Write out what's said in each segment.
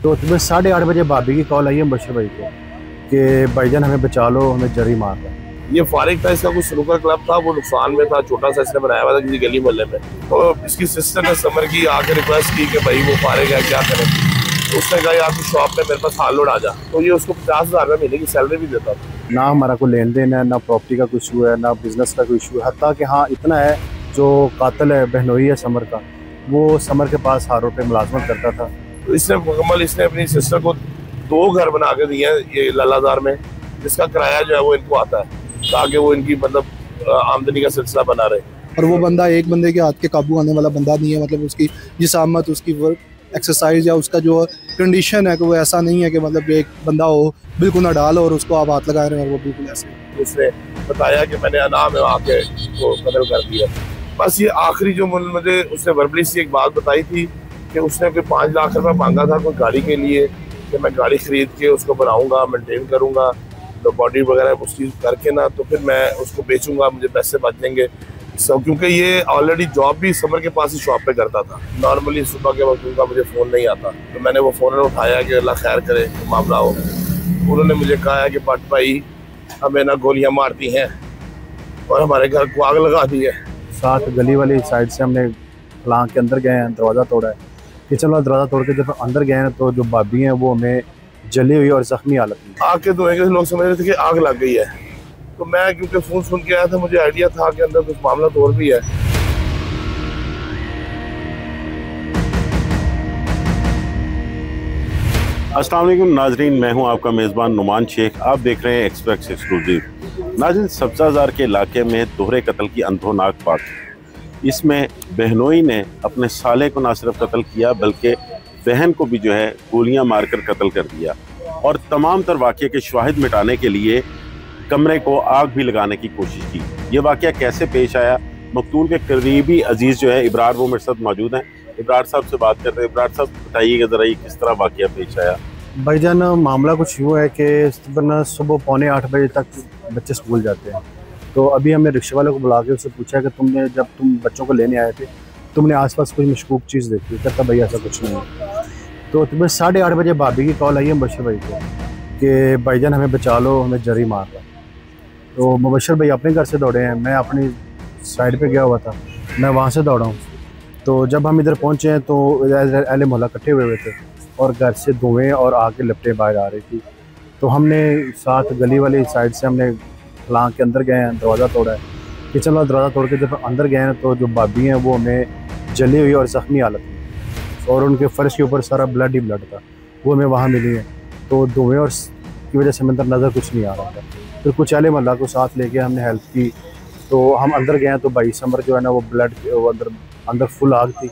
तो तुम्हें 8:30 बजे भाभी की कॉल आई है बशर भाई को कि भाईजान हमें बचा लो, हमें जरी मार रहा है। ये फारिग था, इसका कुछ स्नूकर क्लब था, वो नुकसान में था, छोटा सा इसने बनाया हुआ था किसी गली मोहल्ले में। तो इसकी सिस्टर ने समर की आके रिक्वेस्ट की कि भाई वो फारिग है, क्या करें। तो उसने कहा आपकी शॉप पे मेरे पास हाल लोड आ जा। तो ये उसको 50,000 महीने की सैलरी भी देता था। ना हमारा कोई लेन देन है, ना प्रॉपर्टी का कोई इशू है, ना बिजनेस का कोई इशू है। हत्ता कि हाँ इतना है, जो कातिल है बहनोई है समर का, वो समर के पास हार रोड पे मुलाजमत करता था। तो इसने मुकम्मल इसने अपनी सिस्टर को 2 घर बना के दिए हैं ये लालादार में, जिसका किराया जो है वो इनको आता है, ताकि वो इनकी मतलब आमदनी का सिलसिला बना रहे। और वो बंदा एक बंदे के हाथ के काबू आने वाला बंदा नहीं है। मतलब उसकी जिसामत, उसकी वर्क एक्सरसाइज या उसका जो कंडीशन है कि वो ऐसा नहीं है कि मतलब एक बंदा हो बिल्कुल ना डाल और उसको आप हाथ लगा रहे हैं और वो बिल्कुल ऐसे। उसने बताया कि मैंने अनाम में आके उसको कत्ल कर दिया। बस ये आखिरी जो मुझे उसने वर्बली सी एक बात बताई थी कि उसने कोई 5 लाख रुपये मांगा था कोई गाड़ी के लिए, कि मैं गाड़ी खरीद के उसको बनाऊंगा, मेंटेन करूंगा, तो बॉडी वगैरह उसकी करके ना, तो फिर मैं उसको बेचूंगा, मुझे पैसे बच जाएंगे। क्योंकि ये ऑलरेडी जॉब भी समर के पास ही शॉप पे करता था। नॉर्मली सुबह के वक्त उनका मुझे फ़ोन नहीं आता, तो मैंने वो फ़ोन उठाया कि अल्लाह खैर करे मामला हो। उन्होंने मुझे कहा है कि भट्ट भाई हमें ना गोलियां मारती हैं और हमारे घर को आग लगा दी है। साथ गली वाली साइड से हमने फलां के अंदर गए हैं, दरवाज़ा तोड़ा है। किचन वाला दरवाज़ा तोड़ के जब अंदर गए हैं तो जो भाभी हैं वो हमें जली हुई और ज़ख्मी हालत में। आग के धुएं के लोग समझ रहे थे कि आग लग गई है। तो मैं क्योंकि फ़ोन सुन के आया था, मुझे आइडिया था कि अंदर कुछ मामला तो और भी है। अस्सलाम वालेकुम नाजरीन, मैं हूं आपका मेज़बान नुमान शेख। आप देख रहे हैं एक्सप्रेस एक्सक्लूसिव। नाज़रीन, सब्ज़ाज़ार के इलाके में दोहरे कत्ल की अंधोनाक बात। इसमें बहनोई ने अपने साले को ना सिर्फ कत्ल किया बल्कि बहन को भी जो है गोलियां मारकर कत्ल कर दिया, और तमाम तर वाक़े के शवाहिद मिटाने के लिए कमरे को आग भी लगाने की कोशिश की। ये वाक़या कैसे पेश आया, मकतूल के करीबी अजीज़ जो है इब्रार, वो मेरे साथ मौजूद हैं। इब्रार साहब से बात करते हैं। इब्रार साहब बताइएगा ज़रा ये किस तरह वाक़या पेश आया। भाईजान मामला कुछ यूँ है कि सुबह 7:45 तक बच्चे स्कूल जाते हैं। तो अभी हमने रिक्शे वाले को बुला के उससे पूछा कि तुमने जब तुम बच्चों को लेने आए थे तुमने आसपास कोई मशकूक चीज़ देखी? कहता भाई ऐसा कुछ नहीं है। तो तुम्हें 8:30 बजे भाभी की कॉल आई है बशर भाई को कि भाईजान हमें बचा लो, हमें जरी मार रहा है। तो मुबशर भाई अपने घर से दौड़े हैं, मैं अपनी साइड पे गया हुआ था, मैं वहाँ से दौड़ा हूँ। तो जब हम इधर पहुँचे हैं तो अहले मोहल्ला इकट्ठे हुए थे और घर से धुएँ और आग के लपटें बाहर आ रही थी। तो हमने साथ गली वाली साइड से हमने फलां के अंदर गए हैं, दरवाज़ा तोड़ा है। किचन वाला दरवाज़ा तोड़ के जब अंदर गए हैं तो जो भाभी हैं वो हमें जली हुई और ज़ख्मी हालत में, और उनके फर्श के ऊपर सारा ब्लड ही ब्लड था, वो हमें वहाँ मिली है। तो धुएँ और की वजह से अंदर नज़र कुछ नहीं आ रहा था। फिर कुछ अहले मोहल्ला को साथ लेके हमने हेल्प की। तो हम अंदर गए तो भाई समर जो है ना वो ब्लड अंदर फुल आग थी,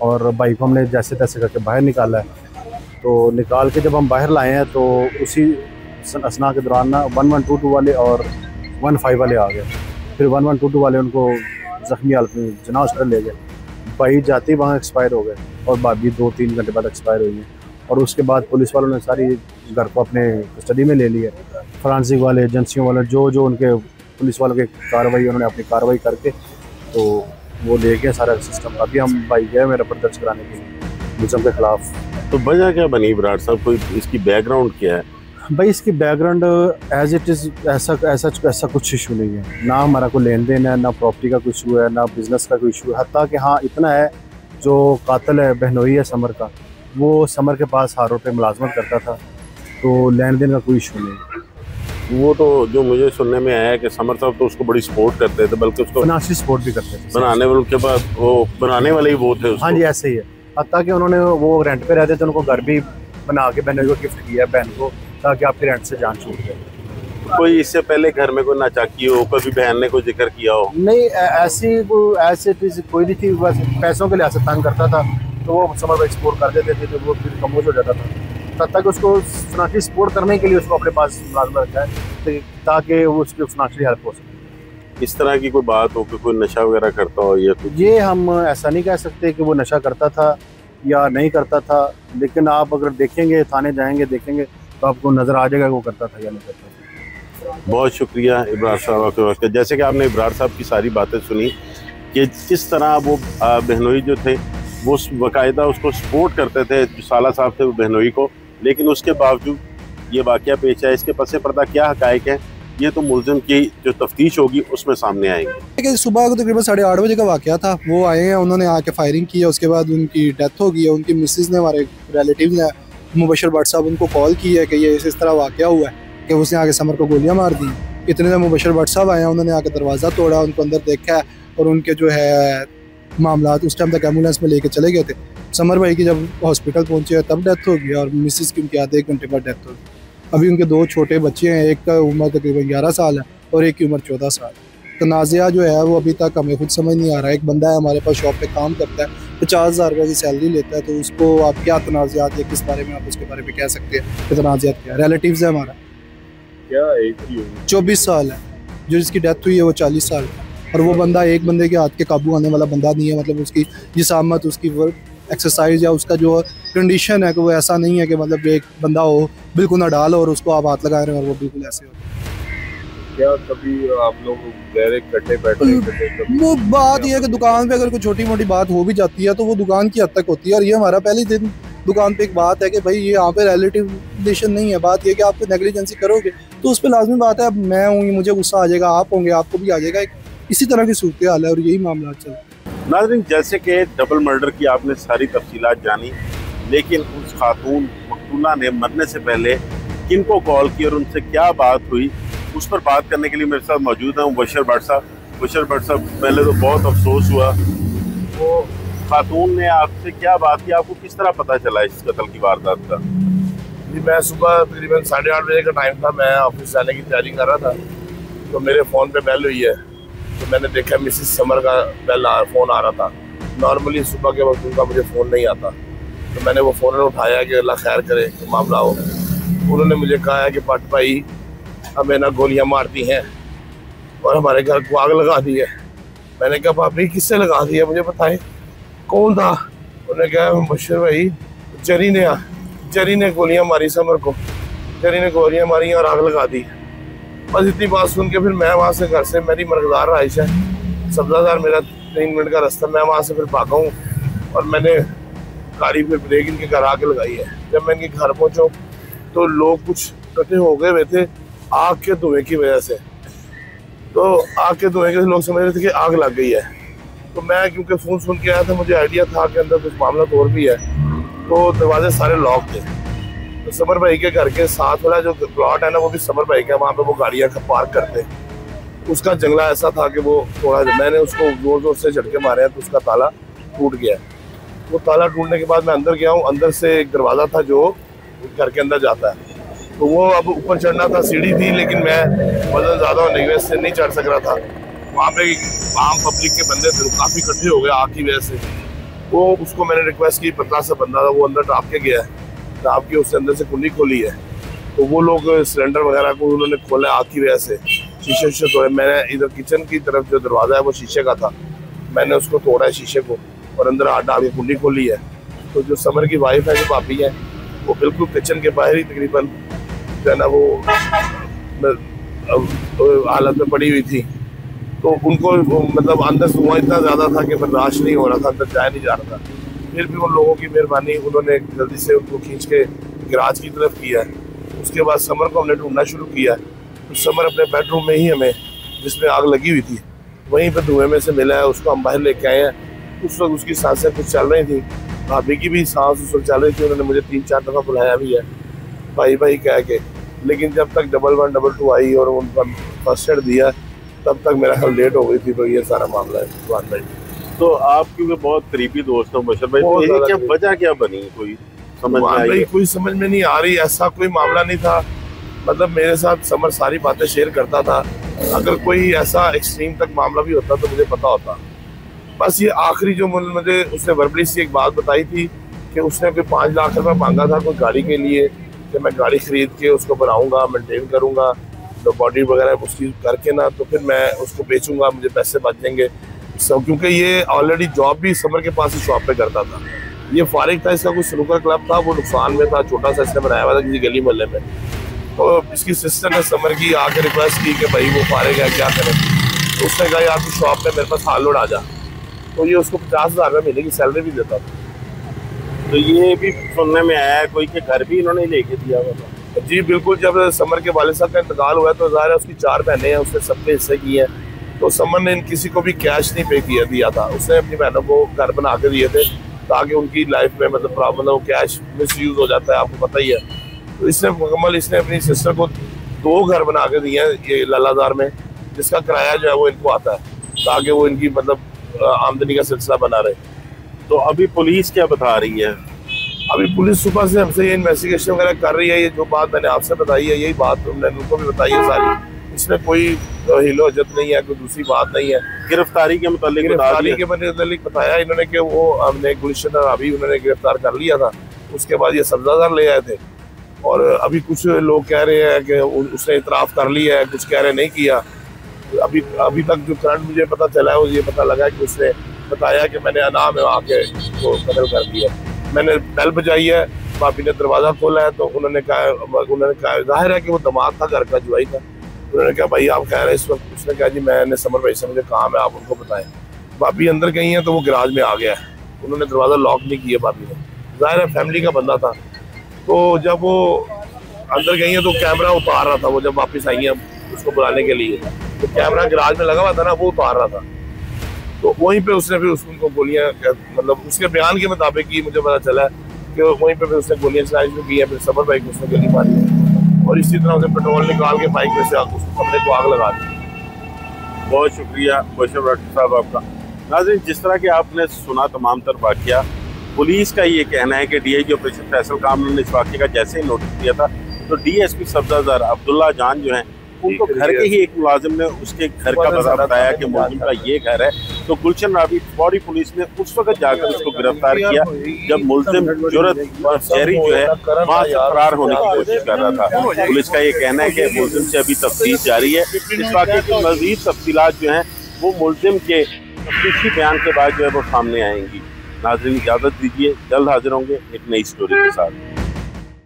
और भाई को हमने जैसे तैसे करके बाहर निकाला है। तो निकाल के जब हम बाहर लाए हैं तो उसी असना के दौरान ना 1122 वाले और 15 वाले आ गए। फिर 1122 वाले उनको ज़ख्मी हालत में जना हॉस्पिटल ले गए। भाई जाते ही वहाँ एक्सपायर हो गए और भाभी 2-3 घंटे बाद एक्सपायर हुई है। और उसके बाद पुलिस वालों ने सारी घर को अपने कस्टडी में ले लिया। फ्रांसिक वाले, एजेंसियों वाले, जो उनके पुलिस वालों की कार्रवाई, उन्होंने अपनी कार्रवाई करके तो वो ले गए सारा सिस्टम। अभी हम भाई गए मेरा पर दर्ज कराने के लिए मुजरिम के खिलाफ। तो वजह क्या बनी इब्रार साहब, कोई इसकी बैकग्राउंड क्या है? भाई इसकी बैकग्राउंड एज इट इज़ ऐसा कुछ इशू नहीं है। ना हमारा कोई लेन देन है, ना प्रॉपर्टी का कोई इशू है, ना बिजनेस का कोई इशू है। हत्ता कि हाँ इतना है, जो कातिल है बहनोई है समर का, वो समर के पास हार रोड पे मुलाजमत करता था, तो लेन देन का कोई इशू नहीं है। वो तो जो मुझे सुनने में आया है कि समर साहब तो उसको बड़ी सपोर्ट करते थे, बल्कि उसको फाइनेंशियल सपोर्ट भी करते थे। बनाने वालों के पास वो बनाने वाले ही वो थे उसको। हाँ जी ऐसे ही है। हत्ता कि उन्होंने वो रेंट पे रहते थे, उनको घर भी बना के बहनोई को गिफ्ट किया बहन को, ताकि आपकी रेंट से जान छूट जाए। कोई इससे पहले घर में कोई नाचाकी हो, कभी बहन ने कोई जिक्र किया हो? नहीं, ऐसे कोई नहीं थी, बस पैसों के लिहाज से तंग करता था, तो वो समर को एक्सपोर्ट कर देते थे, तो वो फिर कमोज हो जाता था। तब तक उसको फाइनेंशियल सपोर्ट करने के लिए उसको अपने पास मुलाजमा रखा है, ताकि वो उसकी फाइनेंशियल हेल्प हो सके। इस तरह की कोई बात हो कि कोई नशा वगैरह करता हो या कुछ? ये हम ऐसा नहीं कह सकते कि वो नशा करता था या नहीं करता था, लेकिन आप अगर देखेंगे, थाने जाएंगे देखेंगे तो आपको नज़र आ जाएगा वो करता था या नहीं करता था। बहुत शुक्रिया इब्रार साहब आपके वक्त। जैसे कि आपने इब्रार साहब की सारी बातें सुनी कि किस तरह वो बहनोई जो थे वो बाकायदा उसको सपोर्ट करते थे, जो साला साहब थे वो बहनोई को, लेकिन उसके बावजूद ये वाक़या पेश आया। इसके पसे पर्दा क्या हक़ाइक़ है, ये तो मुल्ज़िम की जो तफ्तीश होगी उसमें सामने आएंगे। सुबह को तकरीबन 8:30 बजे का वाक़या था। वो आए हैं, उन्होंने आके फायरिंग की है, उसके बाद उनकी डेथ हो गई है। उनकी मिसेज़ ने, हमारे रिलेटिव ने, मुबशर भट्ट साहब उनको कॉल की है कि ये इस तरह वाक़या हुआ है कि उसने आके समर को गोलियाँ मार दी। इतने में मुबशर भट्ट साहब आए हैं, उन्होंने आके दरवाज़ा तोड़ा, उनको अंदर देखा है और उनके जो है मामला उस टाइम तक एम्बुलेंस में लेके चले गए थे। समर भाई की जब हॉस्पिटल पहुंचे तब डेथ हो गई और मिसेस की उनके आधे 1 घंटे बाद डेथ हो गई। अभी उनके 2 छोटे बच्चे हैं, एक का उम्र तकरीबन 11 साल है और एक की उम्र 14 साल। तनाज़ा जो है वो अभी तक हमें खुद समझ नहीं आ रहा है। एक बंदा है हमारे पास शॉप पे काम करता है, 50,000 रुपये की सैलरी लेता है, तो उसको आप क्या तनाज़ात या किस बारे में आप उसके बारे में कह सकते हैं कि तनाज़ात क्या है? रिलेटिव्स है हमारा, क्या एक ही 24 साल है, जो जिसकी डेथ हुई है वो 40 साल का। और वो बंदा एक बंदे के हाथ के काबू आने वाला बंदा नहीं है। मतलब उसकी जिसामत, उसकी वर्क एक्सरसाइज या उसका जो कंडीशन है कि वो ऐसा नहीं है कि मतलब एक बंदा हो बिल्कुल ना डाल और उसको आप हाथ लगा रहे हैं और वो बिल्कुल ऐसे हो। क्या कभी आप लोग गहरे इकट्ठे बैठे? वो बात ये है कि दुकान पे अगर कोई छोटी मोटी बात हो भी जाती है तो वो दुकान की हद तक होती है। और ये हमारा पहले दिन दुकान पे एक बात है कि भाई ये यहाँ पे रिलेटिव रिलेशन नहीं है। बात ये कि आप नेग्लिजेंसी करोगे तो उस पर लाजमी बात है, अब मैं हूँ, मुझे गुस्सा आ जाएगा, आप होंगे, आपको भी आ जाएगा। इसी तरह की सूरत हाल है और यही मामला चल रहा है। नाज़रीन, जैसे कि डबल मर्डर की आपने सारी तफसीलात जानी, लेकिन उस खातून मकतूला ने मरने से पहले किनको कॉल की और उनसे क्या बात हुई, उस पर बात करने के लिए मेरे साथ मौजूद हैं मुबशर भट्ट साहब। मुबशर भट्ट साहब, पहले तो बहुत अफसोस हुआ, वो खातून ने आपसे क्या बात की, आपको किस तरह पता चला इस कत्ल की वारदात का? जी, मैं सुबह तकरीबन 8:30 बजे का टाइम था, मैं ऑफिस जाने की तैयारी कर रहा था, तो मेरे फ़ोन पे बेल हुई है। तो मैंने देखा मिसेस समर का फ़ोन आ रहा था। नॉर्मली सुबह के वक्त उनका मुझे फ़ोन नहीं आता, तो मैंने वो फ़ोन उठाया कि अल्लाह खैर करे कि मामला हो। उन्होंने मुझे कहा है कि भट्ट भाई हमें ना गोलियां मारती हैं और हमारे घर को आग लगा दी है। मैंने कहा भाभी किससे लगा दी है, मुझे बताएं कौन था? उन्होंने कहा मुबशर भाई जरी ने गोलियां मारी समर को, जरी ने गोलियां मारी और आग लगा दी। बस इतनी बात सुन के फिर मैं वहाँ से, घर से मेरी मरगदार रहाइश है, सब्जादार मेरा 3 मिनट का रास्ता, मैं वहाँ से फिर भागा हूँ और मैंने गाड़ी पे ब्रेक इनके घर आके लगाई है। जब मैं इनके घर पहुँचा तो लोग कुछ इकट्ठे हो गए हुए थे आग के धुएं की वजह से। तो आग के धुएं के लोग समझ रहे थे कि आग लग गई है। तो मैं क्योंकि फ़ोन सुन के आया था, मुझे आइडिया था कि अंदर कुछ मामला तो और भी है, तो दरवाजे सारे लॉक थे। तो समर भाई के घर के साथ वाला जो प्लॉट है ना, वो भी समर भाई का, वहाँ पे वो गाड़ियाँ पार्क करते। उसका जंगला ऐसा था कि वो थोड़ा, मैंने उसको जोर जोर से झटके मारे हैं तो उसका ताला टूट गया। वो ताला टूटने के बाद मैं अंदर गया हूँ, अंदर से एक दरवाज़ा था जो घर के अंदर जाता है, तो वो अब ऊपर चढ़ना था, सीढ़ी थी, लेकिन मैं वजन ज़्यादा होने की वजह से नहीं चढ़ सक रहा था। वहाँ पे आम पब्लिक के बंदे थे, काफ़ी इकट्ठे हो गए आग की वजह से। वो उसको मैंने रिक्वेस्ट की, 50 सा बंदा था, वो अंदर टाप के गया है, टाप के उससे अंदर से कुंडी खोली है, तो वो लोग सिलेंडर वगैरह को उन्होंने खोला आग की वजह से, शीशे तोड़े। मैंने इधर किचन की तरफ जो दरवाज़ा है वो शीशे का था, मैंने उसको तोड़ा है शीशे को और अंदर हाथ डाल के कुंडी खोली है। तो जो समर की वाइफ है, जो भाभी है, वो बिल्कुल किचन के बाहर ही तकरीबन जो है ना वो हालत में पड़ी हुई थी। तो उनको मतलब अंदर धुआं इतना ज़्यादा था कि बर्दाश्त नहीं हो रहा था, अंदर जाया नहीं जा रहा था। फिर भी उन लोगों की मेहरबानी, उन्होंने जल्दी से उनको खींच के गैराज की तरफ किया। उसके बाद समर को हमने ढूंढना शुरू किया, तो समर अपने बेडरूम में ही हमें, जिसमें आग लगी हुई थी, वहीं पर धुएं में से मिला है। उसको हम बाहर लेके आए हैं। उस वक्त उसकी सांसें कुछ चल रही थी, भाभी की भी सांस उस वक्त चल रही थी। उन्होंने मुझे 3-4 दफ़ा बुलाया भी है भाई भाई कह के, लेकिन जब तक 11 22 आई और उनका फर्स्ट एड दिया तब तक मेरा ख्याल लेट हो गई थी। तो ये सारा मामला है सुभान भाई। तो आप क्योंकि बहुत करीबी दोस्त हो मुबशर भाई, तो ये क्या वजह क्या बनी, कोई समझ में आई? कोई समझ में नहीं आ रही। ऐसा कोई मामला नहीं था, मतलब मेरे साथ समर सारी बातें शेयर करता था। अगर कोई ऐसा एक्सट्रीम तक मामला भी होता तो मुझे पता होता। बस ये आखिरी जो मुझे उसने वर्बली सी एक बात बताई थी कि उसने कोई 5 लाख रुपये मांगा था कोई गाड़ी के लिए, कि मैं गाड़ी खरीद के उसको बनाऊंगा, मेंटेन करूंगा, तो बॉडी वगैरह उसकी करके ना, तो फिर मैं उसको बेचूंगा, मुझे पैसे बच जाएंगे सब। क्योंकि ये ऑलरेडी जॉब भी समर के पास ही शॉप पे करता था, ये फारिग था, इसका कुछ स्नूकर क्लब था, वो नुकसान में था, छोटा सा इसने बनाया हुआ था किसी गली मोहल्ले में। तो इसकी सिस्टर ने समर की आके रिक्वेस्ट की कि भाई वो फारिग है क्या करें, तो उसने कहा यार तू शॉप पे मेरे पास हाल लोड आ जा। तो ये उसको 50,000 रुपये महीने की सैलरी भी देता था। तो ये भी सुनने में आया है कोई के घर भी इन्होंने लेके दिया हुआ था। जी बिल्कुल, जब समर के वालिद साहब का इंतकाल हुआ तो ज़ाहिर है उसकी 4 बहनें हैं, उसने सबके हिस्से किए हैं। तो समर ने किसी को भी कैश नहीं पे दिया था, उसने अपनी बहनों को घर बना के दिए थे ताकि उनकी लाइफ में मतलब प्रॉब्लम, कैश मिस यूज़ हो जाता है, आपको पता ही है। तो इसने अपनी सिस्टर को 2 घर बना के दिए हैं ये लालाजार में, जिसका किराया जो है वो इनको आता है ताकि वो इनकी मतलब आमदनी का सिलसिला बना रहे। तो अभी पुलिस क्या बता रही है? अभी पुलिस सुबह से हमसे ये इन्वेस्टिगेशन वगैरह कर रही है। ये जो बात मैंने आपसे बताई है यही बात मैंने उनको भी बताई है सारी। इसमें कोई हिलो हजत नहीं है, कोई दूसरी बात नहीं है। गिरफ्तारी के मुतालिक बताया इन्होंने कि वो हमने गुलशन अभी उन्होंने गिरफ्तार कर लिया था, उसके बाद ये सब्जादार ले आए थे। और अभी कुछ लोग कह रहे हैं कि उसने इतराफ़ कर लिया है, कुछ कह रहे नहीं किया। अभी तक जो करंट मुझे पता चला है वो ये पता लगा कि उसने बताया कि मैंने अनाम में आके उसको कत्ल कर दिया। मैंने बेल बजाई है, भाभी ने दरवाज़ा खोला है तो उन्होंने कहा जाहिर है कि वो दामाद था, घर का जुआई था। उन्होंने कहा भाई आप कह रहे हैं इस वक्त? उसने कहा जी मैंने समर भाई से मुझे काम है, आप उनको बताएं। भाभी अंदर गई हैं तो वो गैराज में आ गया है, उन्होंने दरवाज़ा लॉक नहीं किया भाभी ने, जाहिर है फैमिली का बंदा था। तो जब वो अंदर गई हैं तो कैमरा उतार रहा था, वो जब वापस आई हैं उसको बुलाने के लिए तो कैमरा गैराज में लगा हुआ था ना, वो उतार रहा था। तो वहीं पे उसने फिर उसको गोलियां, मतलब उसके बयान के मुताबिक ही मुझे पता चला कि वहीं पे फिर उसने गोलियां चलाई शुरू की है। फिर समर भाई को उसने गोली मारी है और इसी तरह उसने पेट्रोल निकाल के बाइक में से उसको कमरे को आग लगा दी। बहुत शुक्रिया मोशर्रफ डॉक्टर साहब आपका। नाज़रीन, जिस तरह के आपने सुना तमाम तर वाक़या, पुलिस का ये कहना है कि DIG ऑपरेशन फैसल कामरान ने इस वाक़े का जैसे ही नोटिस दिया था तो DSP सब्जादार अब्दुल्ला जान जो हैं उनको घर के ही एक मुलाजिम ने उसके घर का पता बताया कि मुलजिम का ये घर है। तो गुलशन रावी फौरी पुलिस ने उस वक्त जाकर उसको गिरफ्तार किया जब मुलजिम जुर्रत और शहरी जो है वहाँ से फरार होने की कोशिश कर रहा था। पुलिस का ये कहना है कि मुलजिम से अभी तफ्तीश जारी है। इस वाक़े की मज़ीद तफसीलात जो हैं वो मुलजिम के तफ्तीशी बयान के बाद जो है वो सामने आएंगी। नाज़रीन, इजाज़त दीजिए, जल्द हाजिर होंगे एक नई स्टोरी के साथ।